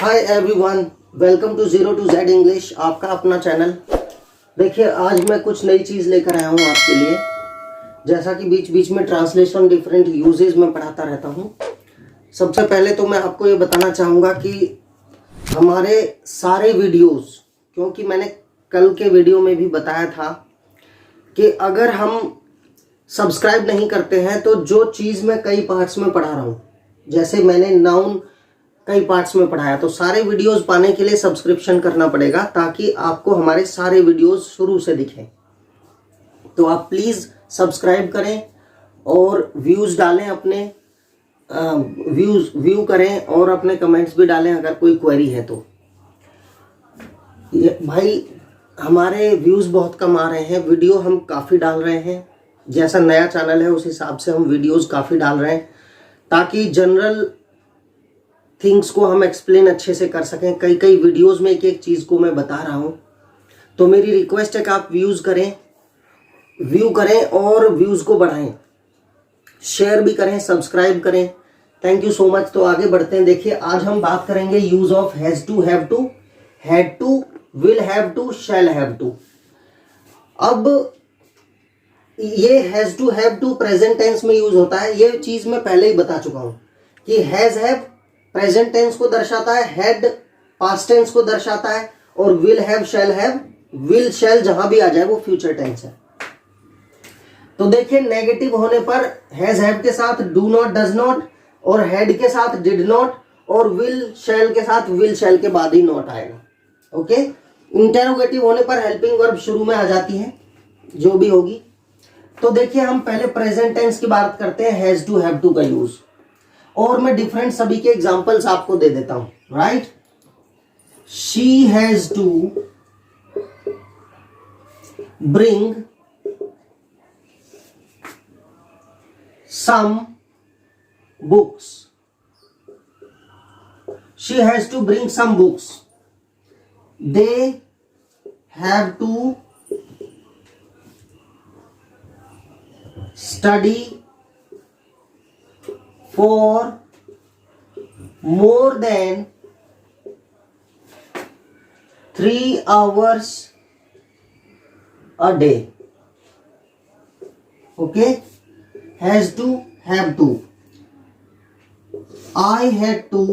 Hi everyone, welcome to zero to Z English, आपका अपना channel. देखिए, आज मैं कुछ नई चीज़ लेकर आया हूँ आपके लिए। जैसा कि बीच बीच में ट्रांसलेशन डिफरेंट यूजेस में पढ़ाता रहता हूँ। सबसे पहले तो मैं आपको ये बताना चाहूँगा कि हमारे सारे वीडियोस, क्योंकि मैंने कल के वीडियो में भी बताया था कि अगर हम सब्सक्राइब नहीं करते हैं तो जो चीज़ मैं कई पार्ट्स में पढ़ा रहा हूँ, जैसे मैंने नाउन कई पार्ट्स में पढ़ाया, तो सारे वीडियोस पाने के लिए सब्सक्रिप्शन करना पड़ेगा ताकि आपको हमारे सारे वीडियोस शुरू से दिखें। तो आप प्लीज़ सब्सक्राइब करें और व्यूज़ डालें, अपने व्यू करें और अपने कमेंट्स भी डालें अगर कोई क्वेरी है तो। भाई, हमारे व्यूज़ बहुत कम आ रहे हैं, वीडियो हम काफ़ी डाल रहे हैं। जैसा नया चैनल है उस हिसाब से हम वीडियोस काफ़ी डाल रहे हैं ताकि जनरल थिंग्स को हम एक्सप्लेन अच्छे से कर सकें। कई वीडियोस में एक एक चीज़ को मैं बता रहा हूँ। तो मेरी रिक्वेस्ट है कि आप व्यू करें और व्यूज़ को बढ़ाएं, शेयर भी करें, सब्सक्राइब करें। Thank you so much. तो आगे बढ़ते हैं। देखिए, आज हम बात करेंगे use of has to, have to, had to, will have to, shall have to. अब ये has to, have to present tense में यूज होता है। ये चीज़ मैं पहले ही बता चुका हूँ कि हैज़ हैव प्रेजेंट टेंस को दर्शाता है, हैड पास्ट टेंस को दर्शाता है, और विल हैव, विल शैल जहां भी आ जाए वो फ्यूचर टेंस है। तो देखिए, नेगेटिव होने पर हैज हैव के साथ डू नॉट, डज नॉट, और हैड के साथ डिड नॉट, और विल शैल के साथ विल शैल के बाद ही नॉट आएगा। ओके। इंटेरोगेटिव होने पर हेल्पिंग वर्ब शुरू में आ जाती है, जो भी होगी। तो देखिए, हम पहले प्रेजेंट टेंस की बात करते हैं, हैज टू, हैव टू का यूज, और मैं डिफरेंट सभी के एग्जांपल्स आपको दे देता हूं। Right, she has to bring some books, she has to bring some books, they have to study for more than 3 hours a day. Okay, has to, have to. I had to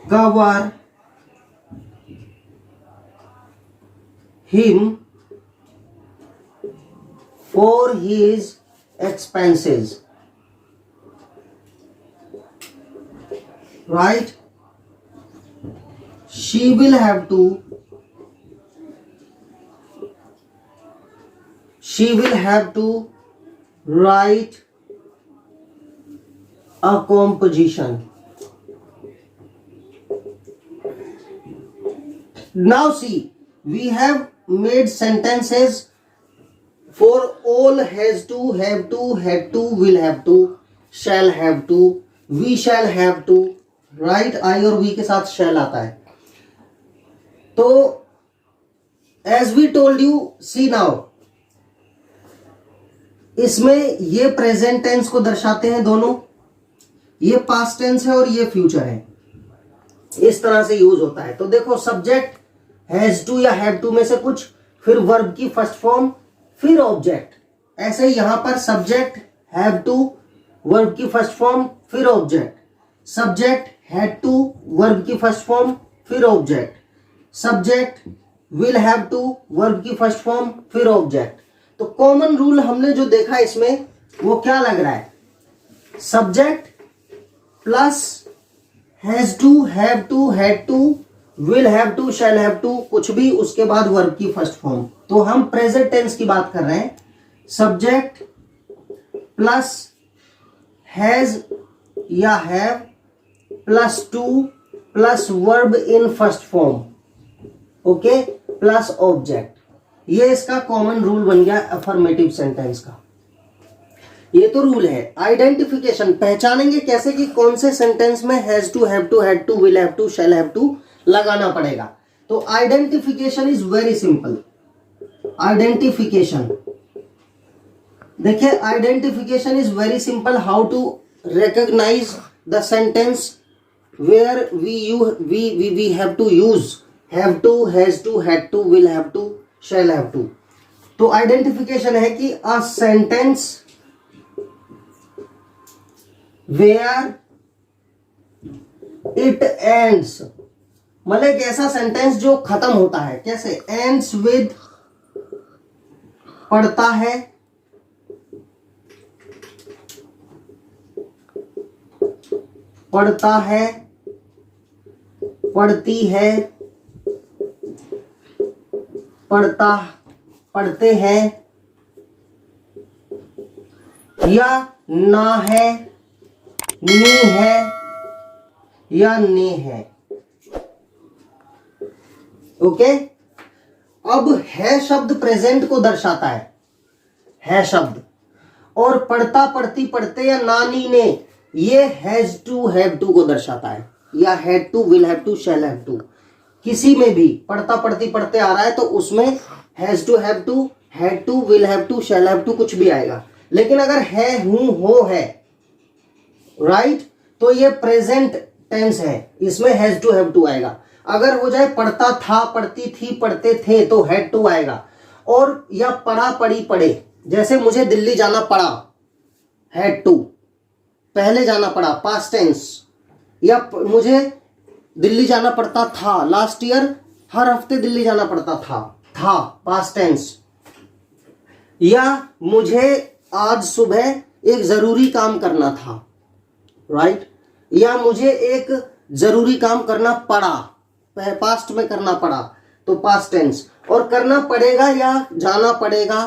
cover him for his expenses. Right? She will have to write a composition. Now see, we have made sentences for all has to, have to, had to, will have to, shall have to, we shall have to. Right, I और we के साथ shall आता है। तो as we told you, see now, इसमें ये present tense को दर्शाते हैं दोनों, ये पास्ट टेंस है और ये फ्यूचर है। इस तरह से यूज होता है। तो देखो, सब्जेक्ट हैज टू या हैव टू में से कुछ, फिर वर्ब की फर्स्ट फॉर्म, फिर ऑब्जेक्ट। ऐसे ही यहां पर सब्जेक्ट हैव टू, वर्ब की फर्स्ट फॉर्म, फिर object. Subject had to, verb की फर्स्ट फॉर्म, फिर object. Subject will have to, verb की फर्स्ट फॉर्म, फिर ऑब्जेक्ट। तो कॉमन रूल हमने जो देखा इसमें, वो क्या लग रहा है? Subject plus has to, have to, had to, will have to, shall have to, कुछ भी, उसके बाद वर्ब की फर्स्ट फॉर्म। तो हम प्रेजेंट टेंस की बात कर रहे हैं। सब्जेक्ट प्लस हैज या have plus two plus verb in first form, okay, plus object. ये इसका कॉमन रूल बन गया अफर्मेटिव सेंटेंस का। ये तो रूल है। आइडेंटिफिकेशन, पहचानेंगे कैसे कि कौन से सेंटेंस में has to, have to, had to, will have to, shall have to लगाना पड़ेगा। तो identification is very simple. Identification, देखिए, identification is very simple. How to recognize the sentence where we have to use have to, has to, had to, will have to, shall have to. तो identification है कि a sentence where it ends, मतलब एक ऐसा sentence जो खत्म होता है. कैसे? ends with, पढ़ता है, पढ़ता है, पढ़ती है, पढ़ता, पढ़ते हैं, या ना है, नी है, या ने है. ओके. अब है शब्द प्रेजेंट को दर्शाता है शब्द, और पढ़ता, पढ़ती, पढ़ते या नानी ने, ये हैज टू, हैव टू को दर्शाता है, या had to, will have to, shall have to. किसी में भी पढ़ता, पढ़ती, पढ़ते आ रहा है तो उसमें has to, have to, had to, will have to, shall have to कुछ भी आएगा. लेकिन अगर है, हूं, हो, है, राइट, तो ये प्रेजेंट टेंस है, इसमें हैज टू, हैव टू आएगा. अगर हो जाए पढ़ता था, पढ़ती थी, पढ़ते थे, तो हैड टू आएगा. और या पढ़ा, पढ़ी, पढ़े, जैसे मुझे दिल्ली जाना पड़ा, हैड टू, पहले जाना पड़ा, पास्ट टेंस. या मुझे दिल्ली जाना पड़ता था, लास्ट ईयर हर हफ्ते दिल्ली जाना पड़ता था, पास्ट टेंस. या मुझे आज सुबह एक जरूरी काम करना था, राइट. या मुझे एक जरूरी काम करना पड़ा, पास्ट में करना पड़ा, तो पास्ट टेंस. और करना पड़ेगा या जाना पड़ेगा,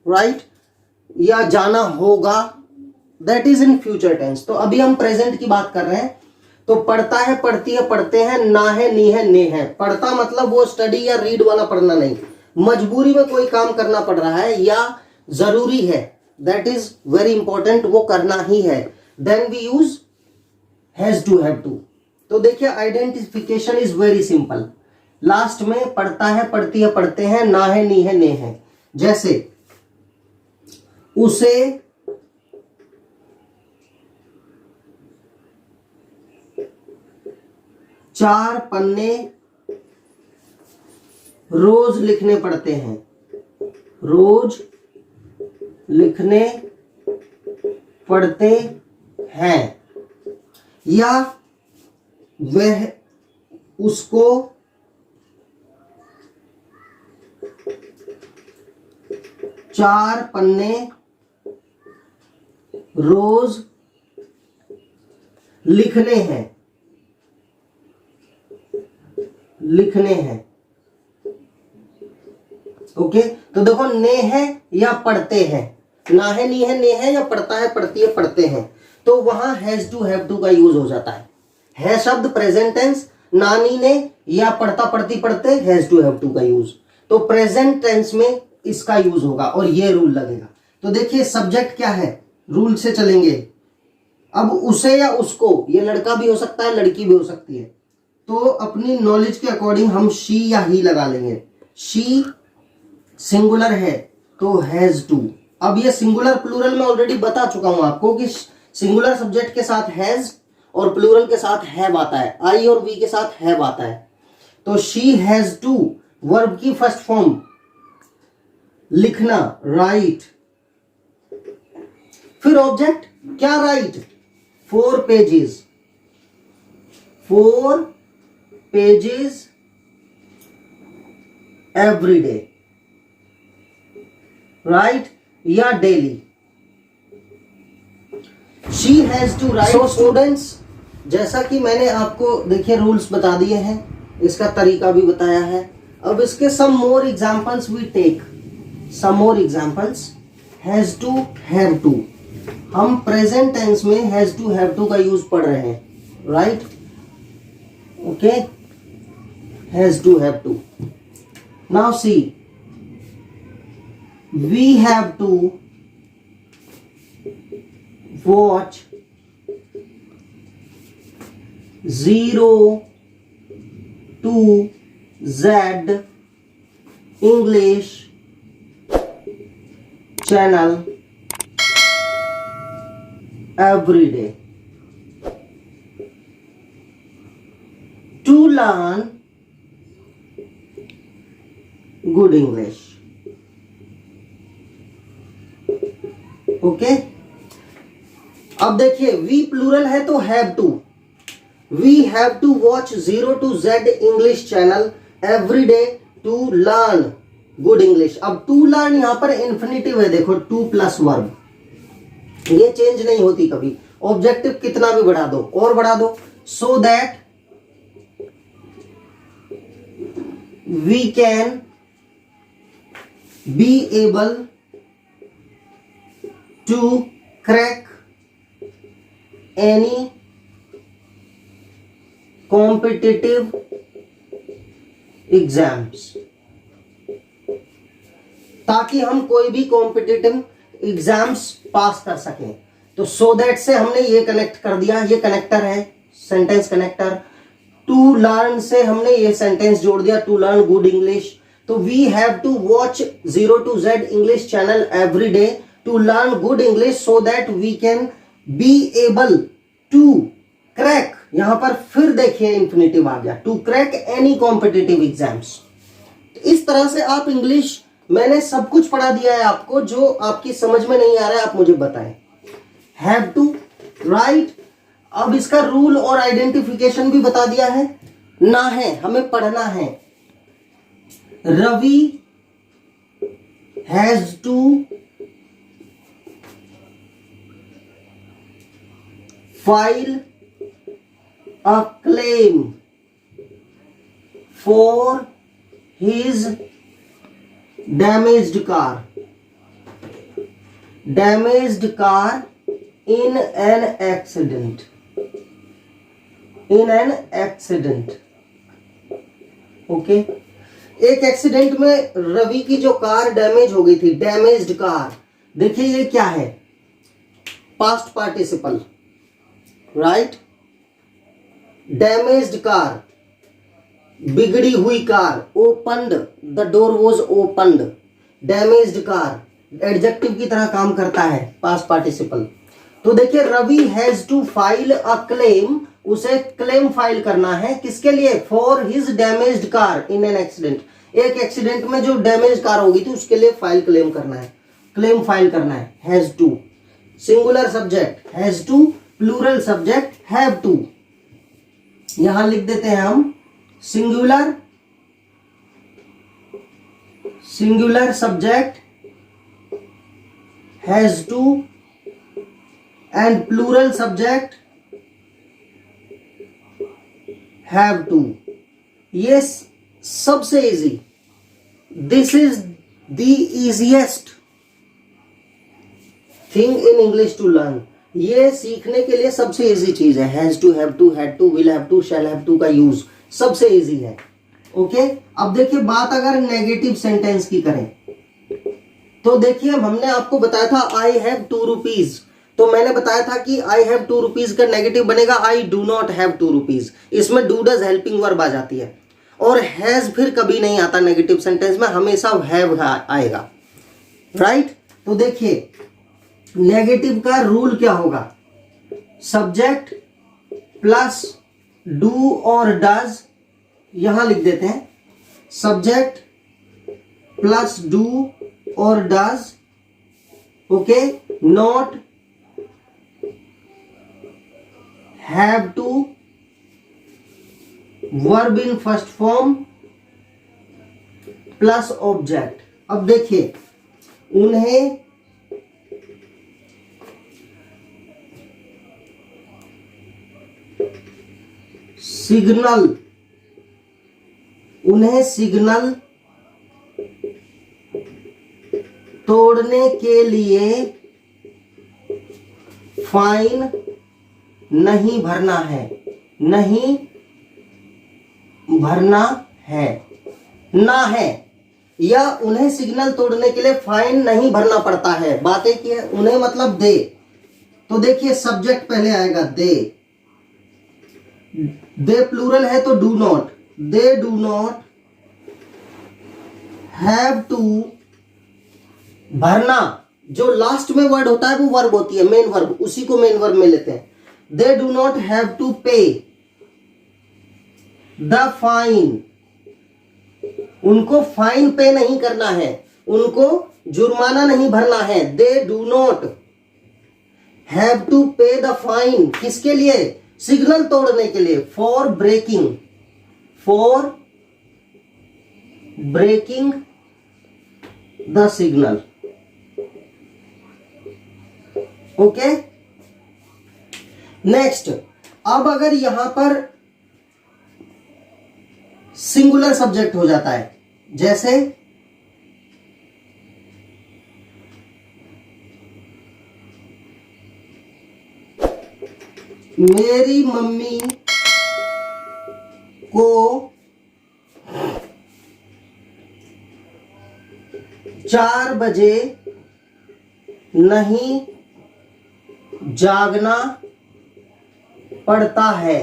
राइट, या जाना होगा, that is in future tense. तो अभी हम प्रेजेंट की बात कर रहे हैं. तो पढ़ता है, पढ़ती है, पढ़ते हैं, ना है, नी है, ने है. पढ़ता मतलब वो स्टडी या रीड वाला पढ़ना नहीं, मजबूरी में कोई काम करना पड़ रहा है या जरूरी है, दैट इज वेरी इंपॉर्टेंट, वो करना ही है, then we use has to, have to. तो देखिए identification is very simple. Last में पढ़ता है, पढ़ती है, पढ़ते हैं, ना है, नी है, ने है. जैसे उसे चार पन्ने रोज लिखने पड़ते हैं, रोज लिखने पड़ते हैं. या वह, उसको चार पन्ने रोज लिखने हैं, लिखने हैं. ओके. तो देखो ने है या पढ़ते हैं, ना है, नी है, ने है, या पढ़ता है, पढ़ती है, पढ़ते हैं, तो वहां हैज टू, हैव टू का यूज हो जाता है शब्द प्रेजेंट टेंस, नानी ने या पढ़ता, पढ़ती, पढ़ते, हैज टू, हैव टू का यूज. तो प्रेजेंट टेंस में इसका यूज होगा और ये रूल लगेगा. तो देखिए सब्जेक्ट क्या है, रूल से चलेंगे. अब उसे या उसको, ये लड़का भी हो सकता है, लड़की भी हो सकती है, तो अपनी नॉलेज के अकॉर्डिंग हम शी या ही लगा लेंगे. शी सिंगुलर है तो हैज टू. अब ये सिंगुलर प्लूरल में ऑलरेडी बता चुका हूं आपको कि सिंगुलर सब्जेक्ट के साथ हैज और प्लूरल के साथ हैव आता है, आई और वी के साथ हैव आता है. तो शी हैज टू वर्ब की फर्स्ट फॉर्म, लिखना, राइट. फिर ऑब्जेक्ट क्या, right, 4 pages, 4 pages every day, right, या daily. She has to write. So students, जैसा कि मैंने आपको देखिए रूल्स बता दिए हैं, इसका तरीका भी बताया है. अब इसके some more examples we take, some more examples. Has to, have to. हम प्रेजेंट टेंस में हैज टू, हैव टू का यूज पढ़ रहे हैं, right. Okay, has to, have to. Now see, we have to watch 0 to Z English channel every day to learn good English. Okay अब देखिए we plural है तो have to, we have to watch 0 to Z English channel every day to learn good English. अब to learn यहां पर infinitive है, देखो to plus verb, ये चेंज नहीं होती कभी। ऑब्जेक्टिव कितना भी बढ़ा दो और बढ़ा दो, so that we can be able to crack any competitive exams, ताकि हम कोई भी कॉम्पिटिटिव एग्जाम्स पास कर सकें। तो सो दैट से हमने ये कनेक्ट कर दिया, ये कनेक्टर है, सेंटेंस कनेक्टर। टू लर्न से हमने ये सेंटेंस जोड़ दिया, टू लर्न गुड इंग्लिश। तो we have to watch 0 to Z English channel every day to learn good English so that we can be able to crack, यहां पर फिर देखिए इंफिनिटिव आ गया, to crack any competitive exams। इस तरह से आप इंग्लिश, मैंने सब कुछ पढ़ा दिया है आपको, जो आपकी समझ में नहीं आ रहा है आप मुझे बताएं। Have to, right. अब इसका रूल और आइडेंटिफिकेशन भी बता दिया है। ना है, हमें पढ़ना है। Ravi has to file a claim for his damaged car in an accident, okay. एक एक्सीडेंट में रवि की जो कार डैमेज हो गई थी, डैमेज्ड कार। देखिए ये क्या है, past participle, right. Damaged car, बिगड़ी हुई कार। Opened, the door was opened. Damaged car adjective की तरह काम करता है, पास्ट पार्टिसिपल। तो देखिए Ravi has to file a claim, उसे क्लेम फाइल करना है, किसके लिए? For his damaged car in an accident. एक एक्सीडेंट में जो डैमेज कार हो गई थी उसके लिए फाइल क्लेम करना है, क्लेम फाइल करना है। Has to, singular subject has to, plural subject have to. यहां लिख देते हैं हम singular subject has to and plural subject have to. ये सबसे easy, this is the easiest thing in English to learn. ये सीखने के लिए सबसे इजी चीज है, has to, have to, had to, will have to, shall have to का यूज सबसे इजी है, ओके। अब देखिए बात अगर नेगेटिव सेंटेंस की करें तो देखिए हमने आपको बताया था आई हैव 2 रुपीज, तो मैंने बताया था कि आई हैव 2 रुपीज का नेगेटिव बनेगा I do not have 2 rupees. इसमें डू डज हेल्पिंग वर्ब आ जाती है, और हैज फिर कभी नहीं आता नेगेटिव सेंटेंस में, हमेशा हैव आएगा, राइट। तो देखिए नेगेटिव का रूल क्या होगा, सब्जेक्ट प्लस डू और डज। यहां लिख देते हैं सब्जेक्ट प्लस डू और does, okay. Not have to, verb in first form plus object. अब देखिए उन्हें सिग्नल तोड़ने के लिए फाइन नहीं भरना है, ना है, या उन्हें सिग्नल तोड़ने के लिए फाइन नहीं भरना पड़ता है। बातें की है, उन्हें मतलब दे। तो देखिए सब्जेक्ट पहले आएगा दे प्लूरल है तो do not, they do not have to, भरना जो लास्ट में वर्ड होता है वो वर्ब होती है, मेन वर्ब, उसी को मेन वर्ब में लेते हैं। They do not have to pay the fine, उनको फाइन पे नहीं करना है, उनको जुर्माना नहीं भरना है। They do not have to pay the fine, किसके लिए? सिग्नल तोड़ने के लिए, for breaking the signal. Okay, next, अब अगर यहां पर सिंगुलर सब्जेक्ट हो जाता है, जैसे मेरी मम्मी को 4 बजे नहीं जागना पड़ता है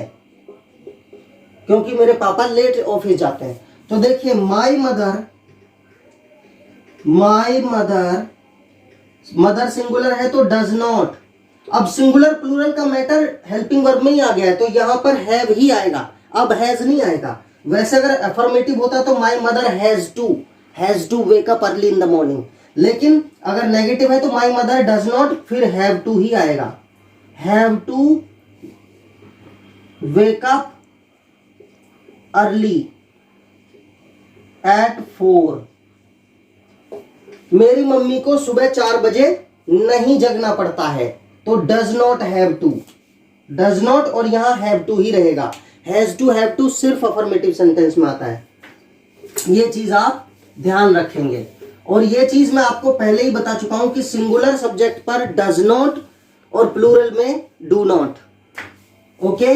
क्योंकि मेरे पापा लेट ऑफिस जाते हैं। तो देखिए, माई मदर सिंगुलर है तो डज नॉट। अब सिंगुलर प्लूरल का मैटर हेल्पिंग वर्ब में ही आ गया है, तो यहां पर हैव ही आएगा, अब हैज नहीं आएगा। वैसे अगर अफर्मेटिव होता तो my mother has to wake up early in the morning, लेकिन अगर नेगेटिव है तो माई मदर डज नॉट, फिर हैव टू ही आएगा। Have to wake up early at 4, मेरी मम्मी को सुबह 4 बजे नहीं जगना पड़ता है, तो does not have to, does not और यहां हैव टू ही रहेगा। हैज टू, हैव टू सिर्फ अफर्मेटिव सेंटेंस में आता है, ये चीज आप ध्यान रखेंगे। और ये चीज मैं आपको पहले ही बता चुका हूं कि सिंगुलर सब्जेक्ट पर डज नॉट और प्लूरल में डू नॉट। ओके,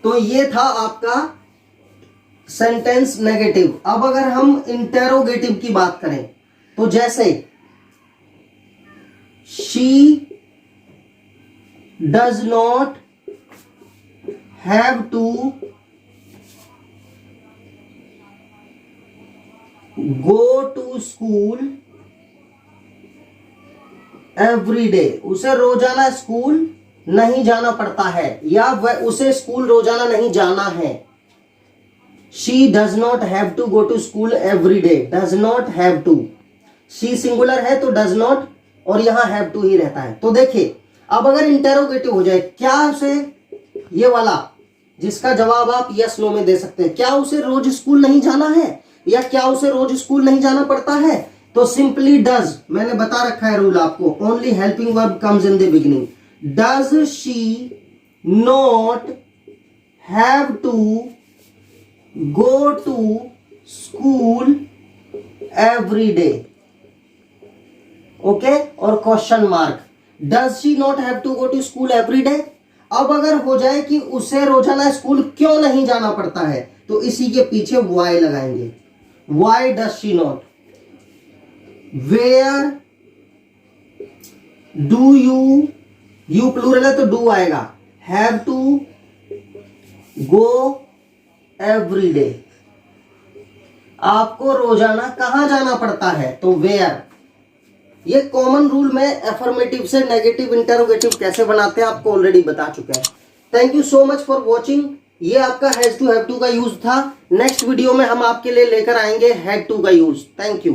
तो ये था आपका सेंटेंस नेगेटिव। अब अगर हम इंटेरोगेटिव की बात करें तो जैसे she does not have to go to school every day, उसे रोजाना स्कूल नहीं जाना पड़ता है, या वह उसे स्कूल रोजाना नहीं जाना है। She does not have to go to school every day, does not have to, she singular है तो डज नॉट और यहां हैव टू ही रहता है। तो देखिए, अब अगर इंटेरोगेटिव हो जाए, क्या उसे, ये वाला जिसका जवाब आप यस नो में दे सकते हैं, क्या उसे रोज स्कूल नहीं जाना है या क्या उसे रोज स्कूल नहीं जाना पड़ता है, तो सिंपली डज, मैंने बता रखा है रूल आपको, only helping verb comes in the beginning. Does she not have to go to school every day. Okay, और question mark, does she not have to go to school every day. अब अगर हो जाए कि उसे रोजाना school क्यों नहीं जाना पड़ता है, तो इसी के पीछे वाई लगाएंगे। Why does she not, where do you plural है तो डू आएगा, have to go every day, आपको रोजाना कहां जाना पड़ता है, तो वेयर। ये कॉमन रूल में एफर्मेटिव से नेगेटिव इंटरोगेटिव कैसे बनाते हैं आपको ऑलरेडी बता चुके हैं। Thank you so much for watching. ये आपका हैज टू हैव टू का यूज था। नेक्स्ट वीडियो में हम आपके लिए लेकर आएंगे हैड टू का यूज। Thank you.